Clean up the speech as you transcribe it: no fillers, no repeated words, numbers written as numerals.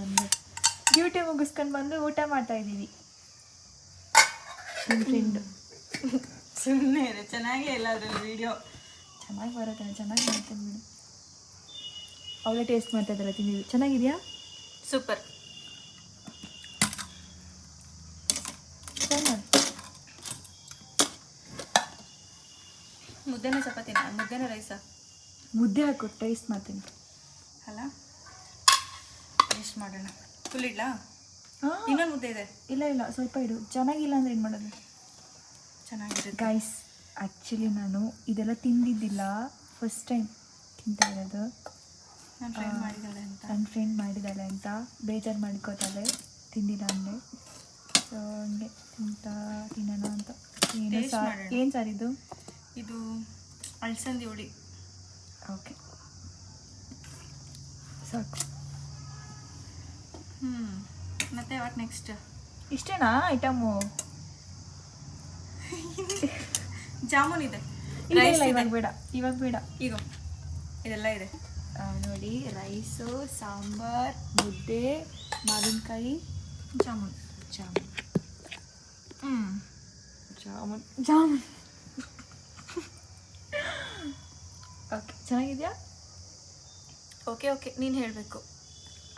ಬಂದು ಡ್ಯೂಟಿ ಮುಗಿಸ್ಕೊಂಡು ಬಂದು ಊಟ ಮಾಡ್ತಾ ಇದ್ದೀವಿ. ನಿಮ್ಮ ಫ್ರೆಂಡು ಸುಮ್ಮನೆ ಚೆನ್ನಾಗೇ ಇಲ್ಲ ಅದರಲ್ಲಿ ವಿಡಿಯೋ ಚೆನ್ನಾಗಿ ಬರುತ್ತೆ, ಚೆನ್ನಾಗಿ ಮಾಡ್ತೀನಿ ಬಿಡು. ಅವಳೇ ಟೇಸ್ಟ್ ಮಾಡ್ತಾ ಇದ್ದಾಳೆ, ತಿಂದಿದ್ದು ಚೆನ್ನಾಗಿದೆಯಾ? ಸೂಪರ್. ಮುದ್ದೆನ ಚಪಾತಿನ? ಮುದ್ದೆನ ರೈಸಾ? ಮುದ್ದೆ ಹಾಕು, ಟೇಸ್ಟ್ ಮಾಡ್ತೀನಿ. ಅಲ್ಲ ಟೇಸ್ಟ್ ಮಾಡೋಣ. ಫುಲ್ ಇಡ್ಲಾ? ಹಾಂ, ಇನ್ನೊಂದು ಮುದ್ದೆ ಇದೆ. ಇಲ್ಲ ಸ್ವಲ್ಪ ಇಡು. ಚೆನ್ನಾಗಿಲ್ಲ ಅಂದರೆ ಏನು ಮಾಡೋದು? ಚೆನ್ನಾಗಿರುತ್ತೆ ಗೈಸ್. ಆ್ಯಕ್ಚುಲಿ ನಾನು ಇದೆಲ್ಲ ತಿಂದಿದ್ದಿಲ್ಲ, ಫಸ್ಟ್ ಟೈಮ್ ತಿಂತಾ ಇರೋದು. ನನ್ನ ಫ್ರೆಂಡ್ ಮಾಡಿದ್ದಾಳೆ ಅಂತ. ನನ್ನ ಫ್ರೆಂಡ್ ಮಾಡಿದ್ದಾಳೆ ಅಂತ ಬೇಜಾರು ಮಾಡ್ಕೋತಾಳೆ ತಿಂದಿಲ್ಲ ಅಂದರೆ. ಸೊ ಹಂಗೆ ತಿನ್ನೋಣ ಅಂತ. ಏನು ಸಾರ್ ಇದು? ಇದು ಅಳಸಂದಿ ಹುಳಿ. ಓಕೆ ಸಾಕು. ಮತ್ತೆ ವಾಟ್ ನೆಕ್ಸ್ಟ್? ಇಷ್ಟೇನಾ ಐಟಮು? ಜಾಮೂನ್ ಇದೆ. ಇಲ್ಲ ಇವಾಗ ಬೇಡ. ಈಗ ಇದೆಲ್ಲ ಇದೆ ನೋಡಿ. ರೈಸು, ಸಾಂಬಾರ್, ಮುದ್ದೆ, ಮಾವಿನಕಾಯಿ, ಜಾಮೂನ್. ಓಕೆ, ಚೆನ್ನಾಗಿದೆಯಾ? ಓಕೆ ನೀನು ಹೇಳಬೇಕು.